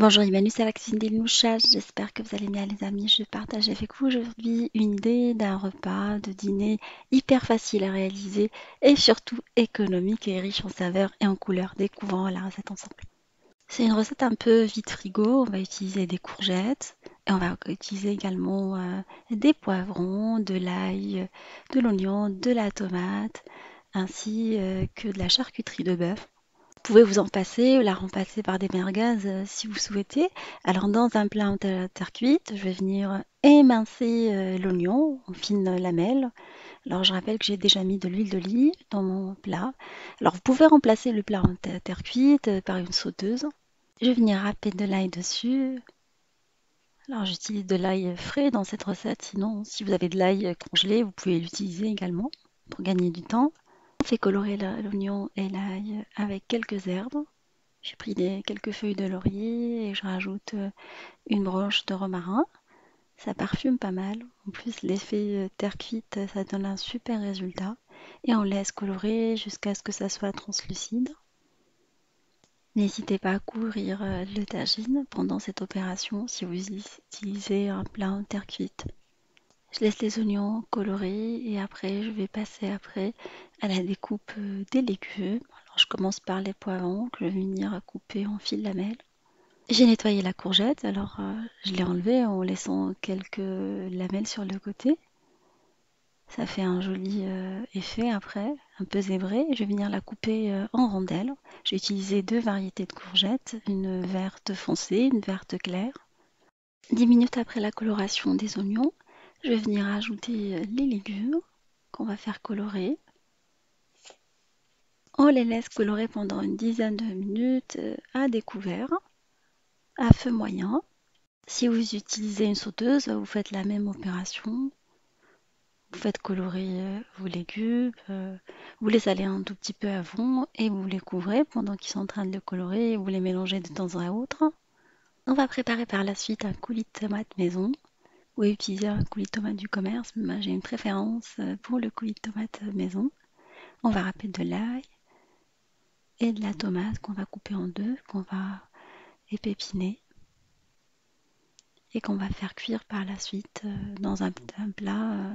Bonjour Emmanuel, c'est la cuisine des Louchages. J'espère que vous allez bien les amis. Je partage avec vous aujourd'hui une idée d'un repas de dîner hyper facile à réaliser et surtout économique et riche en saveurs et en couleurs. Découvrons la recette ensemble. C'est une recette un peu vide frigo. On va utiliser des courgettes et on va utiliser également des poivrons, de l'ail, de l'oignon, de la tomate ainsi que de la charcuterie de bœuf. Vous pouvez vous en passer ou la remplacer par des merguez si vous souhaitez. Alors dans un plat en terre cuite, je vais venir émincer l'oignon en fines lamelles. Alors je rappelle que j'ai déjà mis de l'huile d'olive dans mon plat. Alors vous pouvez remplacer le plat en terre cuite par une sauteuse. Je vais venir râper de l'ail dessus. Alors j'utilise de l'ail frais dans cette recette, sinon si vous avez de l'ail congelé, vous pouvez l'utiliser également pour gagner du temps. On fait colorer l'oignon et l'ail avec quelques herbes. J'ai pris quelques feuilles de laurier et je rajoute une branche de romarin. Ça parfume pas mal. En plus, l'effet terre cuite, ça donne un super résultat. Et on laisse colorer jusqu'à ce que ça soit translucide. N'hésitez pas à couvrir le tagine pendant cette opération si vous utilisez un plat en terre cuite. Je laisse les oignons colorer et après je vais passer à la découpe des légumes. Alors je commence par les poivrons que je vais venir couper en fils lamelles. J'ai nettoyé la courgette, alors je l'ai enlevée en laissant quelques lamelles sur le côté. Ça fait un joli effet après, un peu zébré. Je vais venir la couper en rondelles. J'ai utilisé deux variétés de courgettes, une verte foncée, une verte claire. 10 minutes après la coloration des oignons, je vais venir ajouter les légumes qu'on va faire colorer. On les laisse colorer pendant une dizaine de minutes à découvert, à feu moyen. Si vous utilisez une sauteuse, vous faites la même opération. Vous faites colorer vos légumes, vous les salez un tout petit peu avant et vous les couvrez pendant qu'ils sont en train de le colorer et vous les mélangez de temps à autre. On va préparer par la suite un coulis de tomate maison. Vous pouvez utiliser un coulis de tomate du commerce, mais moi j'ai une préférence pour le coulis de tomate maison. On va râper de l'ail et de la tomate qu'on va couper en deux, qu'on va épépiner et qu'on va faire cuire par la suite dans un plat,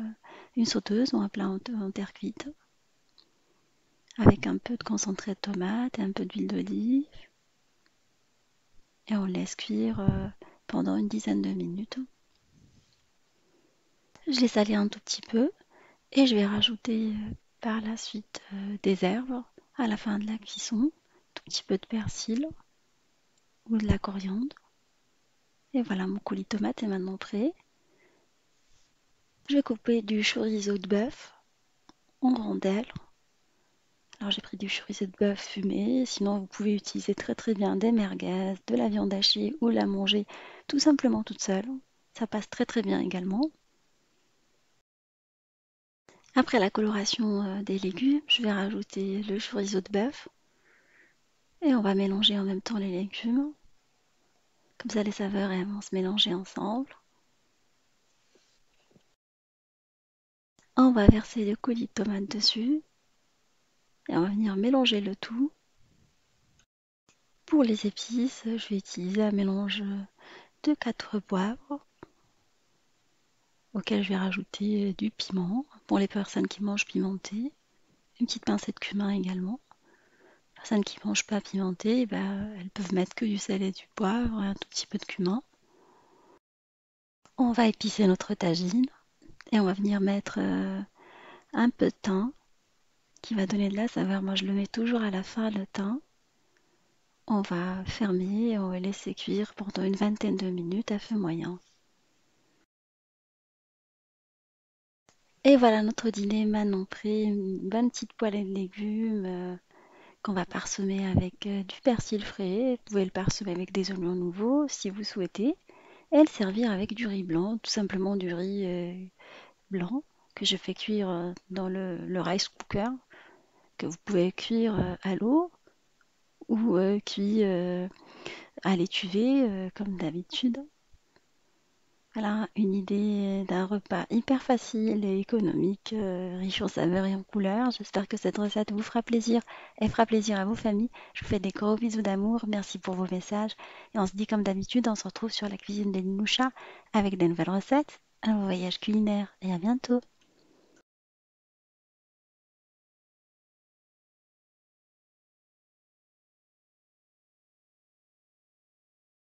une sauteuse ou un plat en terre cuite, avec un peu de concentré de tomate et un peu d'huile d'olive. Et on laisse cuire pendant une dizaine de minutes. Je les salé un tout petit peu et je vais rajouter par la suite des herbes à la fin de la cuisson, un tout petit peu de persil ou de la coriandre. Et voilà, mon coulis de tomate est maintenant prêt. Je vais couper du chorizo de bœuf en rondelles. Alors j'ai pris du chorizo de bœuf fumé, sinon vous pouvez utiliser très bien des merguez, de la viande hachée ou la manger tout simplement toute seule. Ça passe très bien également. Après la coloration des légumes, je vais rajouter le chorizo de bœuf et on va mélanger en même temps les légumes. Comme ça les saveurs elles vont se mélanger ensemble. On va verser le coulis de tomate dessus et on va venir mélanger le tout. Pour les épices, je vais utiliser un mélange de 4 poivres auquel je vais rajouter du piment pour les personnes qui mangent pimenté, une petite pincée de cumin également. Les personnes qui ne mangent pas pimenté, elles peuvent mettre que du sel et du poivre et un tout petit peu de cumin. On va épicer notre tagine et on va venir mettre un peu de thym qui va donner de la saveur. Moi, je le mets toujours à la fin, le thym. On va fermer et on va laisser cuire pendant une vingtaine de minutes à feu moyen. Et voilà notre dîner maintenant prêt. Une bonne petite poêlée de légumes qu'on va parsemer avec du persil frais. Vous pouvez le parsemer avec des oignons nouveaux si vous souhaitez. Et le servir avec du riz blanc, tout simplement du riz blanc que je fais cuire dans le rice cooker, que vous pouvez cuire à l'eau ou cuit à l'étuvée comme d'habitude. Voilà, une idée d'un repas hyper facile et économique, riche en saveurs et en couleurs. J'espère que cette recette vous fera plaisir et fera plaisir à vos familles. Je vous fais des gros bisous d'amour. Merci pour vos messages. Et on se dit comme d'habitude, on se retrouve sur la cuisine des Loucha avec des nouvelles recettes, un nouveau voyage culinaire et à bientôt.